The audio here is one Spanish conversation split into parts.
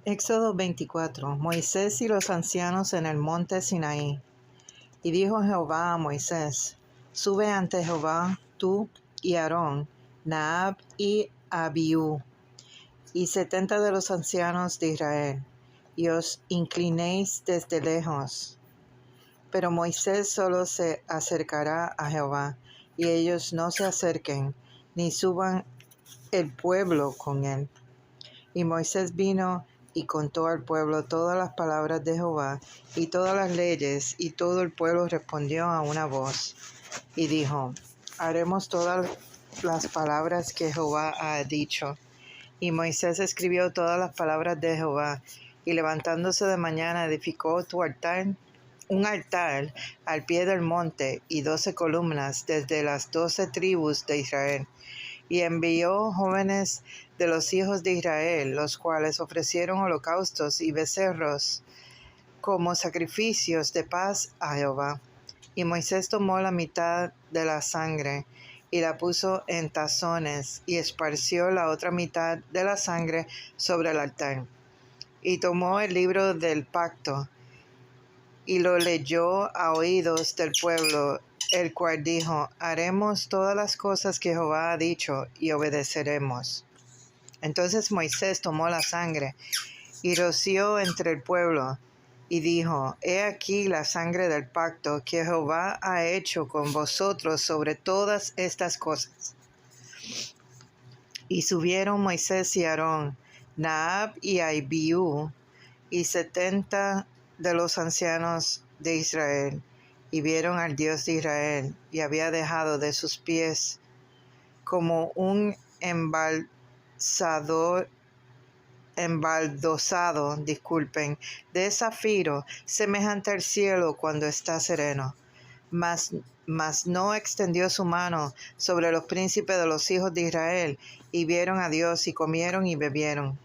Éxodo 24. Moisés y los ancianos en el monte Sinaí. Y dijo Jehová a Moisés: Sube ante Jehová tú y Aarón, Nadab y Abiú, y 70 de los ancianos de Israel, y os inclinéis desde lejos. Pero Moisés solo se acercará a Jehová, y ellos no se acerquen, ni suban el pueblo con él. Y Moisés vino y contó al pueblo todas las palabras de Jehová y todas las leyes, y todo el pueblo respondió a una voz, y dijo: Haremos todas las palabras que Jehová ha dicho. Y Moisés escribió todas las palabras de Jehová, y levantándose de mañana edificó un altar al pie del monte, y 12 columnas desde las 12 tribus de Israel. Y envió jóvenes de los hijos de Israel, los cuales ofrecieron holocaustos y becerros como sacrificios de paz a Jehová. Y Moisés tomó la mitad de la sangre y la puso en tazones, y esparció la otra mitad de la sangre sobre el altar. Y tomó el libro del pacto, y lo leyó a oídos del pueblo, el cual dijo: Haremos todas las cosas que Jehová ha dicho, y obedeceremos. Entonces Moisés tomó la sangre, y roció entre el pueblo, y dijo: He aquí la sangre del pacto que Jehová ha hecho con vosotros sobre todas estas cosas. Y subieron Moisés y Aarón, Nadab y Abiú, y 70 de los ancianos de Israel, y vieron al Dios de Israel, y había dejado de sus pies como un embaldosado, de zafiro, semejante al cielo cuando está sereno. Mas no extendió su mano sobre los príncipes de los hijos de Israel, y vieron a Dios, y comieron y bebieron.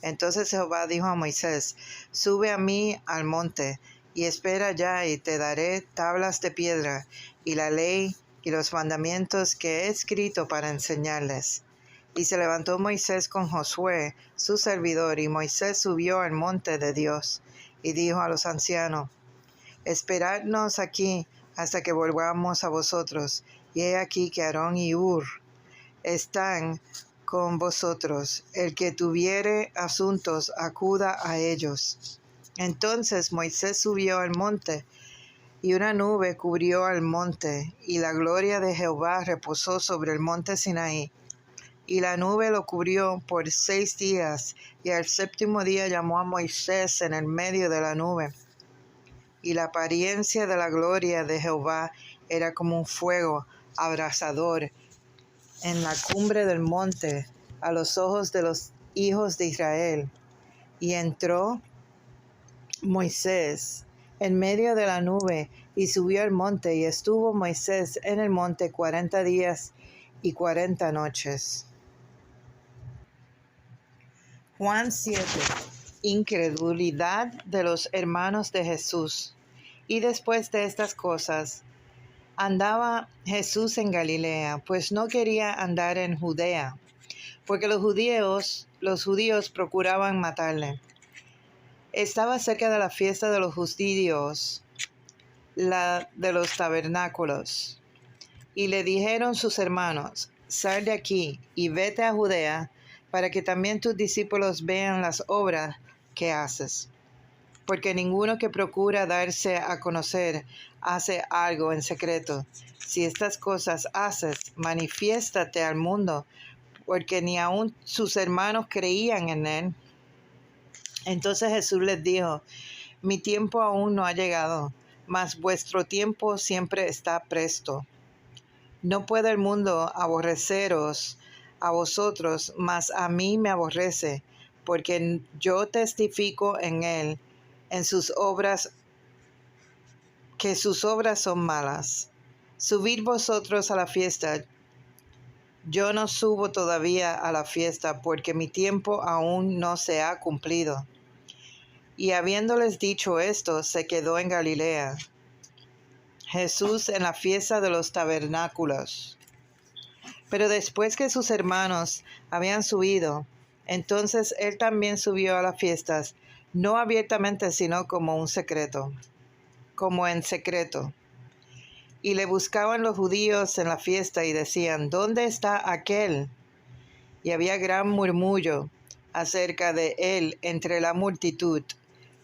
Entonces Jehová dijo a Moisés: Sube a mí al monte, y espera allá, y te daré tablas de piedra, y la ley y los mandamientos que he escrito para enseñarles. Y se levantó Moisés con Josué, su servidor, y Moisés subió al monte de Dios, y dijo a los ancianos: Esperadnos aquí hasta que volvamos a vosotros. Y he aquí que Aarón y Hur están con vosotros. El que tuviere asuntos, acuda a ellos. Entonces Moisés subió al monte, y una nube cubrió al monte, y la gloria de Jehová reposó sobre el monte Sinaí. Y la nube lo cubrió por 6 días, y al 7º día llamó a Moisés en el medio de la nube. Y la apariencia de la gloria de Jehová era como un fuego abrasador en la cumbre del monte, a los ojos de los hijos de Israel. Y entró Moisés en medio de la nube, y subió al monte, y estuvo Moisés en el monte 40 días y 40 noches. Juan 7. Incredulidad de los hermanos de Jesús. Y después de estas cosas, andaba Jesús en Galilea, pues no quería andar en Judea, porque los judíos procuraban matarle. Estaba cerca de la fiesta de los judíos, la de los tabernáculos. Y le dijeron sus hermanos: Sal de aquí y vete a Judea, para que también tus discípulos vean las obras que haces. Porque ninguno que procura darse a conocer hace algo en secreto. Si estas cosas haces, manifiéstate al mundo, porque ni aun sus hermanos creían en él. Entonces Jesús les dijo: Mi tiempo aún no ha llegado, mas vuestro tiempo siempre está presto. No puede el mundo aborreceros a vosotros, mas a mí me aborrece, porque yo testifico en él, en sus obras, que sus obras son malas. Subid vosotros a la fiesta. Yo no subo todavía a la fiesta, porque mi tiempo aún no se ha cumplido. Y habiéndoles dicho esto, se quedó en Galilea. Jesús en la fiesta de los tabernáculos. Pero después que sus hermanos habían subido, Entonces él también subió a las fiestas, no abiertamente, sino como un secreto, como en secreto. Y le buscaban los judíos en la fiesta y decían, ¿dónde está aquel? Y había gran murmullo acerca de él entre la multitud,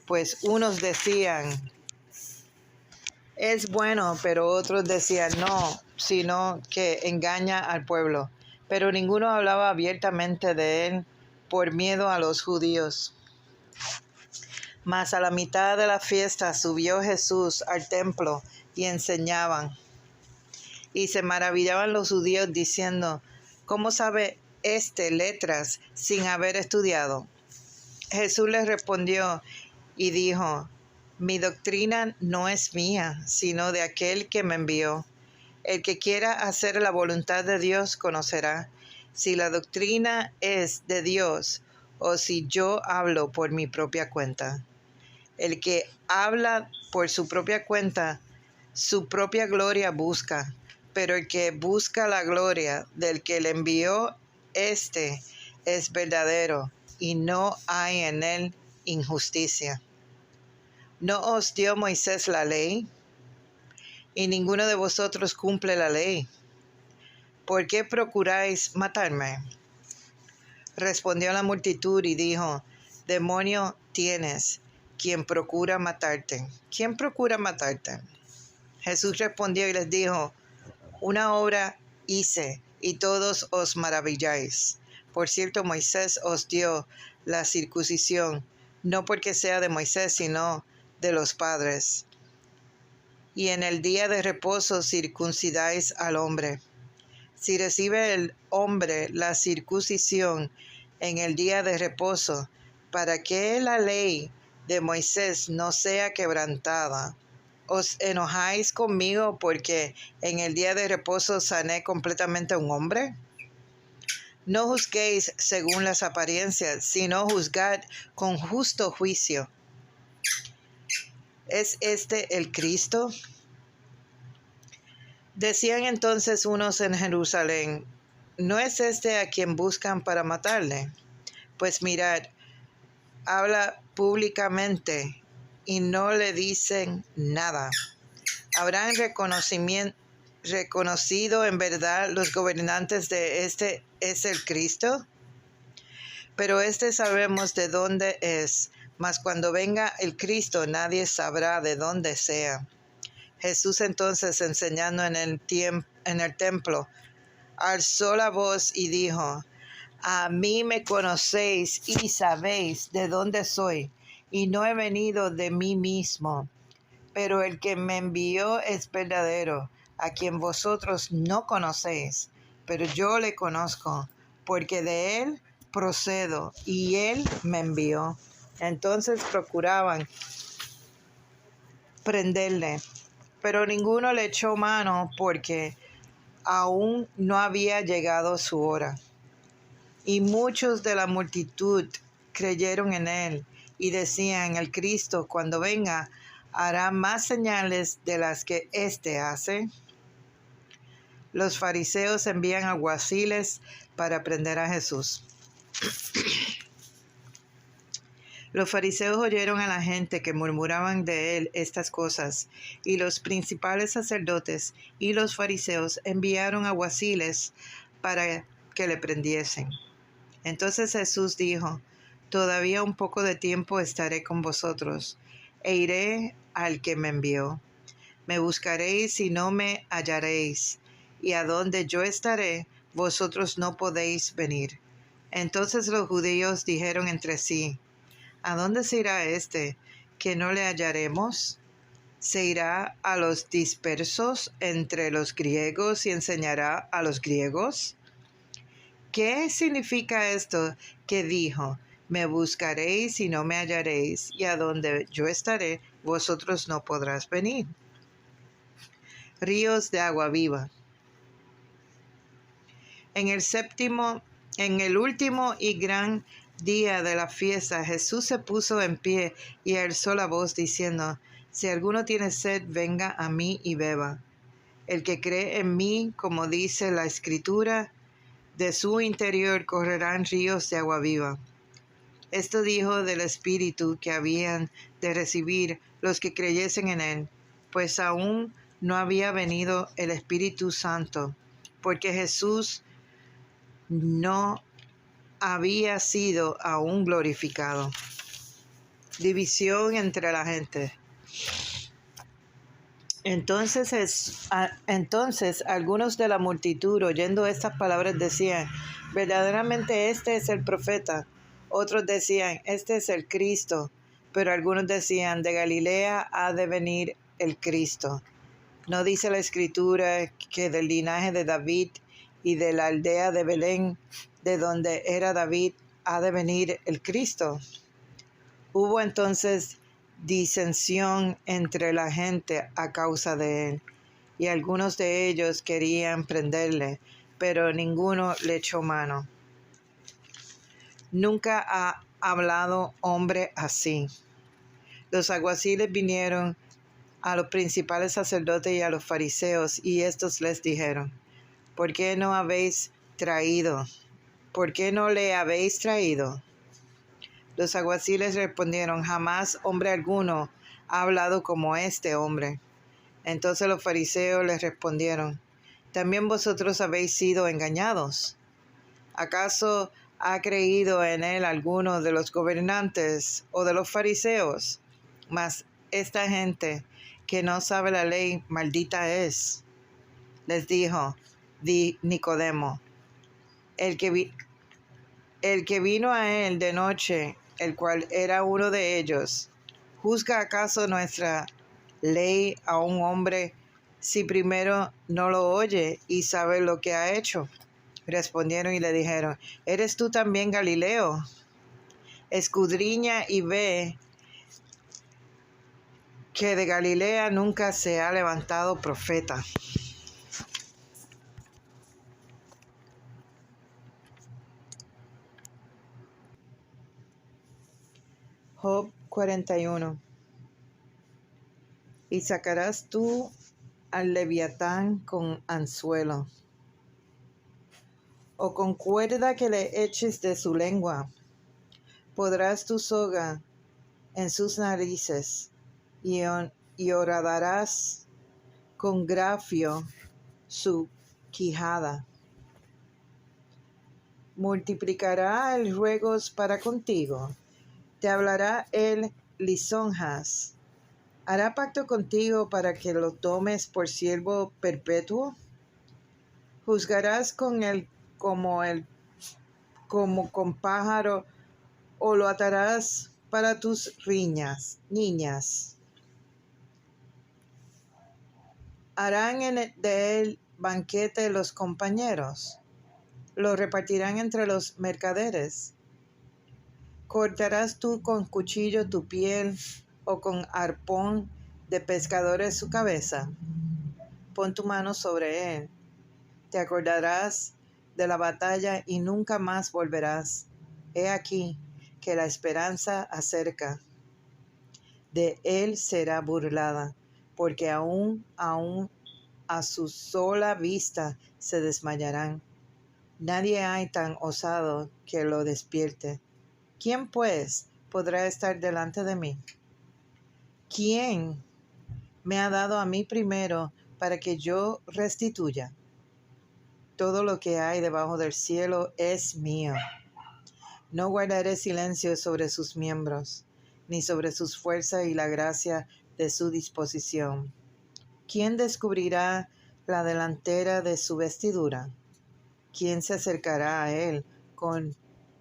pues unos decían, es bueno, pero otros decían, no, sino que engaña al pueblo. Pero ninguno hablaba abiertamente de él por miedo a los judíos. Mas a la mitad de la fiesta subió Jesús al templo y enseñaban. Y se maravillaban los judíos diciendo, ¿cómo sabe éste letras sin haber estudiado? Jesús les respondió y dijo, mi doctrina no es mía, sino de aquel que me envió. El que quiera hacer la voluntad de Dios conocerá si la doctrina es de Dios o si yo hablo por mi propia cuenta. El que habla por su propia cuenta, su propia gloria busca, pero el que busca la gloria del que le envió, este es verdadero, y no hay en él injusticia. ¿No os dio Moisés la ley? Y ninguno de vosotros cumple la ley. ¿Por qué procuráis matarme? Respondió la multitud y dijo, demonio tienes, quien procura matarte. ¿Quién procura matarte? Jesús respondió y les dijo, una obra hice y todos os maravilláis. Por cierto, Moisés os dio la circuncisión, no porque sea de Moisés, sino de los padres. Y en el día de reposo circuncidáis al hombre. Si recibe el hombre la circuncisión en el día de reposo, para que la ley de Moisés no sea quebrantada, ¿os enojáis conmigo porque en el día de reposo sané completamente a un hombre? No juzguéis según las apariencias, sino juzgad con justo juicio. ¿Es este el Cristo? Decían entonces unos en Jerusalén, ¿no es este a quien buscan para matarle? Pues mirad, habla públicamente y no le dicen nada. ¿Habrán reconocido en verdad los gobernantes de este es el Cristo? Pero sabemos de dónde es, mas cuando venga el Cristo nadie sabrá de dónde sea. Jesús entonces, enseñando en el templo, alzó la voz y dijo, a mí me conocéis y sabéis de dónde soy, y no he venido de mí mismo, pero el que me envió es verdadero, a quien vosotros no conocéis, pero yo le conozco, porque de él procedo, y él me envió. Entonces procuraban prenderle, pero ninguno le echó mano porque aún no había llegado su hora. Y muchos de la multitud creyeron en él y decían, el Cristo cuando venga hará más señales de las que éste hace. Los fariseos envían alguaciles para prender a Jesús. Los fariseos oyeron a la gente que murmuraban de él estas cosas, y los principales sacerdotes y los fariseos enviaron alguaciles para que le prendiesen. Entonces Jesús dijo, todavía un poco de tiempo estaré con vosotros, e iré al que me envió. Me buscaréis y no me hallaréis, y a donde yo estaré, vosotros no podéis venir. Entonces los judíos dijeron entre sí, ¿a dónde se irá este, que no le hallaremos? ¿Se irá a los dispersos entre los griegos y enseñará a los griegos? ¿Qué significa esto que dijo? Me buscaréis y no me hallaréis, y a donde yo estaré, vosotros no podrás venir. Ríos de agua viva. En el último y gran día de la fiesta, Jesús se puso en pie y alzó la voz diciendo, si alguno tiene sed, venga a mí y beba. El que cree en mí, como dice la Escritura, De su interior correrán ríos de agua viva. Esto dijo del Espíritu que habían de recibir los que creyesen en él, pues aún no había venido el Espíritu Santo, porque Jesús no había sido aún glorificado. División entre la gente. Entonces algunos de la multitud, oyendo estas palabras, decían: verdaderamente este es el profeta. Otros decían: este es el Cristo. Pero algunos decían: de Galilea ha de venir el Cristo. ¿No dice la Escritura que del linaje de David y de la aldea de Belén, de donde era David, ha de venir el Cristo? Hubo entonces disensión entre la gente a causa de él, y algunos de ellos querían prenderle, pero ninguno le echó mano. Nunca ha hablado hombre así. Los alguaciles vinieron a los principales sacerdotes y a los fariseos, y estos les dijeron: ¿por qué no le habéis traído? Los alguaciles respondieron: jamás hombre alguno ha hablado como este hombre. Entonces los fariseos les respondieron: ¿también vosotros habéis sido engañados? ¿Acaso ha creído en él alguno de los gobernantes o de los fariseos? Mas esta gente que no sabe la ley, maldita es. Les dijo Nicodemo, el que vino a él de noche, el cual era uno de ellos: ¿juzga acaso nuestra ley a un hombre si primero no lo oye y sabe lo que ha hecho? Respondieron y le dijeron: ¿eres tú también Galileo? Escudriña y ve que de Galilea nunca se ha levantado profeta. Job 41. Y sacarás tú al leviatán con anzuelo, o con cuerda que le eches de su lengua. Podrás tu soga en sus narices, y horadarás con grafio su quijada. Multiplicará él ruegos para contigo, te hablará él lisonjas. ¿Hará pacto contigo para que lo tomes por siervo perpetuo? ¿Juzgarás con él como con pájaro, o lo atarás para tus niñas? ¿Harán de él banquete los compañeros? ¿Lo repartirán entre los mercaderes? ¿Cortarás tú con cuchillo tu piel, o con arpón de pescadores su cabeza? Pon tu mano sobre él. Te acordarás de la batalla y nunca más volverás. He aquí que la esperanza acerca. De él será burlada, porque aún a su sola vista se desmayarán. Nadie hay tan osado que lo despierte. ¿Quién, pues, podrá estar delante de mí? ¿Quién me ha dado a mí primero para que yo restituya? Todo lo que hay debajo del cielo es mío. No guardaré silencio sobre sus miembros, ni sobre sus fuerzas y la gracia de su disposición. ¿Quién descubrirá la delantera de su vestidura? ¿Quién se acercará a él con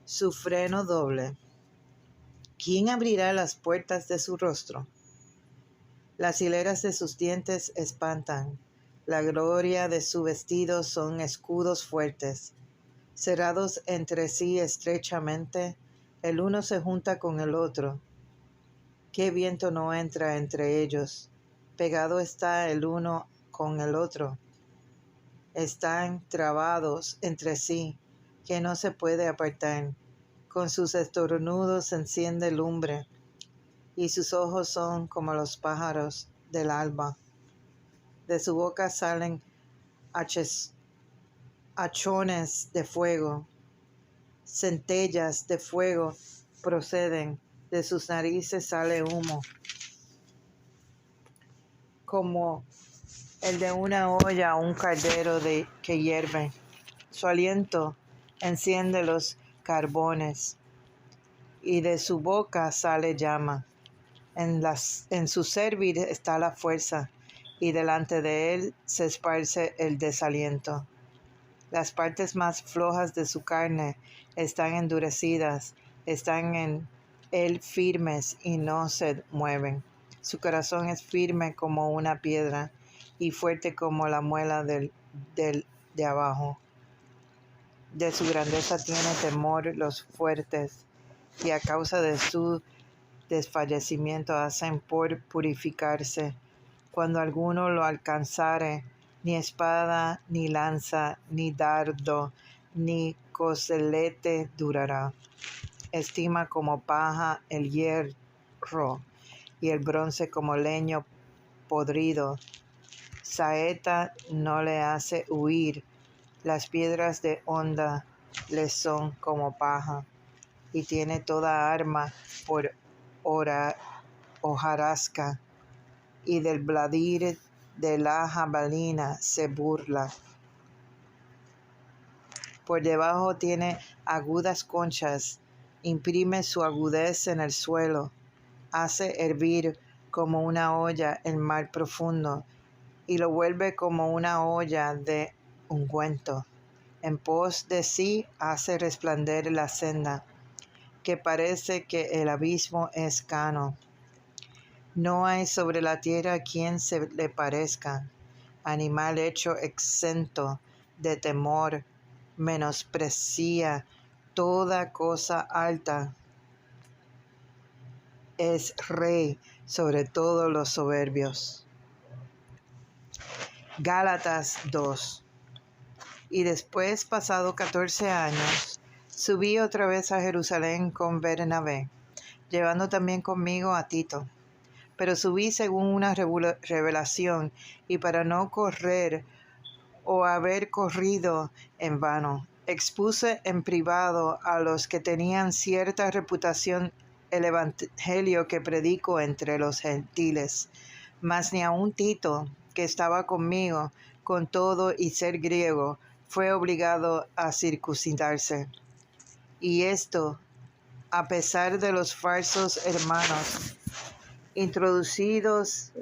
su freno doble? ¿Quién abrirá las puertas de su rostro? Las hileras de sus dientes espantan. La gloria de su vestido son escudos fuertes. Cerrados entre sí estrechamente, el uno se junta con el otro. ¿Qué viento no entra entre ellos? Pegado está el uno con el otro. Están trabados entre sí, que no se puede apartar. Con sus estornudos se enciende lumbre, y sus ojos son como los pájaros del alba. De su boca salen hachones de fuego, centellas de fuego proceden, de sus narices sale humo, como el de una olla o un caldero que hierve. Su aliento enciende los carbones, y de su boca sale llama. En su cerviz está la fuerza, y delante de él se esparce el desaliento. Las partes más flojas de su carne están endurecidas, están en él firmes y no se mueven. Su corazón es firme como una piedra y fuerte como la muela de abajo. De su grandeza tiene temor los fuertes, y a causa de su desfallecimiento hacen por purificarse. Cuando alguno lo alcanzare, ni espada, ni lanza, ni dardo, ni coselete durará. Estima como paja el hierro, y el bronce como leño podrido. Saeta no le hace huir, las piedras de honda le son como paja, y tiene toda arma por hojarasca, y del bladir de la jabalina se burla. Por debajo tiene agudas conchas, imprime su agudez en el suelo, hace hervir como una olla el mar profundo, y lo vuelve como una olla de ungüento. En pos de sí hace resplandecer la senda, que parece que el abismo es cano. No hay sobre la tierra quien se le parezca, animal hecho exento de temor, menosprecia toda cosa alta, es rey sobre todos los soberbios. Gálatas 2. Y después, pasado 14 años, subí otra vez a Jerusalén con Bernabé, llevando también conmigo a Tito. Pero subí según una revelación, y para no correr o haber corrido en vano, expuse en privado a los que tenían cierta reputación el evangelio que predico entre los gentiles. Mas ni aun Tito, que estaba conmigo, con todo y ser griego, fue obligado a circuncidarse. Y esto, a pesar de los falsos hermanos, introducidos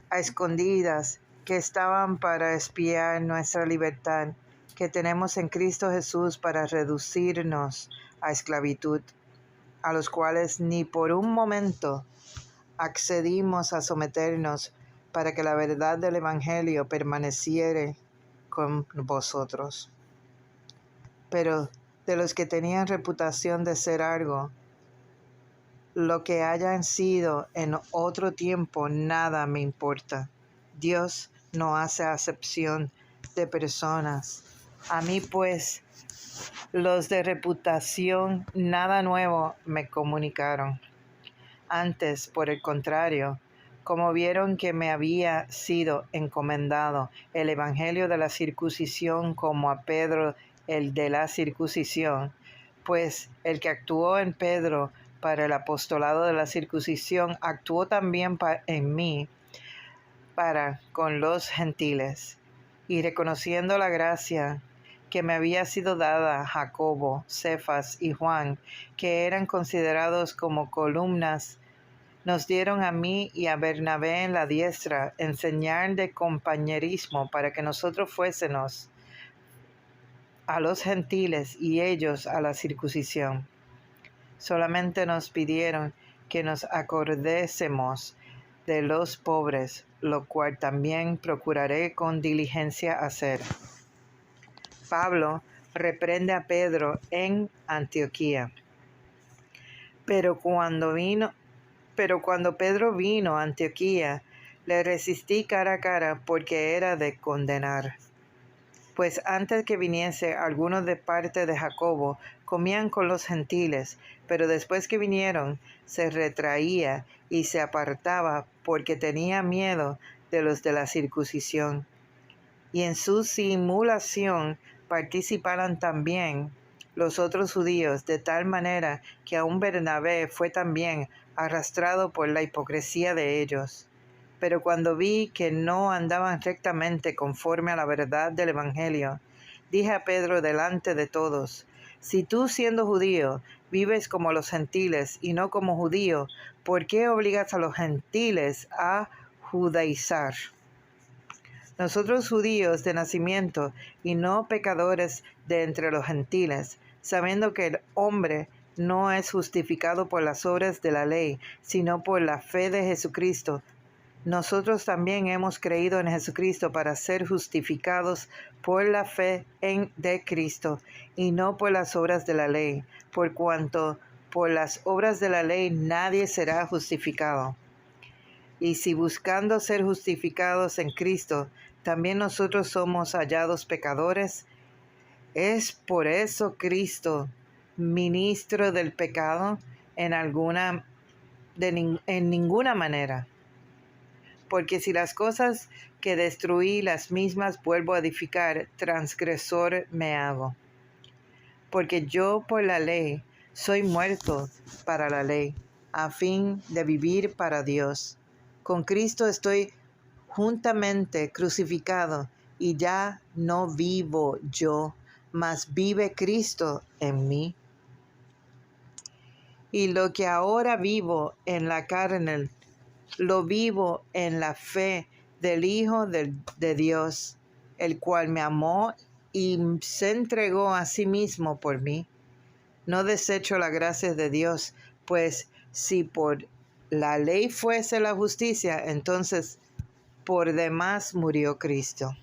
a escondidas, que estaban para espiar nuestra libertad, que tenemos en Cristo Jesús para reducirnos a esclavitud, a los cuales ni por un momento accedimos a someternos, para que la verdad del Evangelio permaneciere con vosotros. Pero de los que tenían reputación de ser algo, lo que hayan sido en otro tiempo, nada me importa. Dios no hace acepción de personas. A mí, pues, los de reputación nada nuevo me comunicaron. Antes, por el contrario, como vieron que me había sido encomendado el evangelio de la circuncisión como a Pedro el de la circuncisión, pues el que actuó en Pedro para el apostolado de la circuncisión actuó también en mí para con los gentiles. Y reconociendo la gracia que me había sido dada a Jacobo, Cefas y Juan, que eran considerados como columnas, nos dieron a mí y a Bernabé en la diestra en señal de compañerismo, para que nosotros fuésemos a los gentiles y ellos a la circuncisión. Solamente nos pidieron que nos acordésemos de los pobres, lo cual también procuraré con diligencia hacer. Pablo reprende a Pedro en Antioquía. Pero cuando Pedro vino a Antioquía, le resistí cara a cara, porque era de condenar. Pues antes que viniese algunos de parte de Jacobo, comían con los gentiles, pero después que vinieron, se retraía y se apartaba, porque tenía miedo de los de la circuncisión. Y en su simulación participaran también los otros judíos, de tal manera que aun Bernabé fue también arrastrado por la hipocresía de ellos. Pero cuando vi que no andaban rectamente conforme a la verdad del Evangelio, dije a Pedro delante de todos: si tú, siendo judío, vives como los gentiles y no como judío, ¿por qué obligas a los gentiles a judaizar? Nosotros judíos de nacimiento y no pecadores de entre los gentiles, sabiendo que el hombre no es justificado por las obras de la ley, sino por la fe de Jesucristo. Nosotros también hemos creído en Jesucristo para ser justificados por la fe de Cristo y no por las obras de la ley, por cuanto por las obras de la ley nadie será justificado. Y si buscando ser justificados en Cristo, también nosotros somos hallados pecadores, ¿es por eso Cristo ministro del pecado? En ninguna manera. Porque si las cosas que destruí las mismas vuelvo a edificar, transgresor me hago. Porque yo por la ley soy muerto para la ley, a fin de vivir para Dios. Con Cristo estoy juntamente crucificado, y ya no vivo yo, mas vive Cristo en mí. Y lo que ahora vivo en la carne, lo vivo en la fe del Hijo de Dios, el cual me amó y se entregó a sí mismo por mí. No desecho la gracia de Dios, pues si por la ley fuese la justicia, entonces por demás murió Cristo.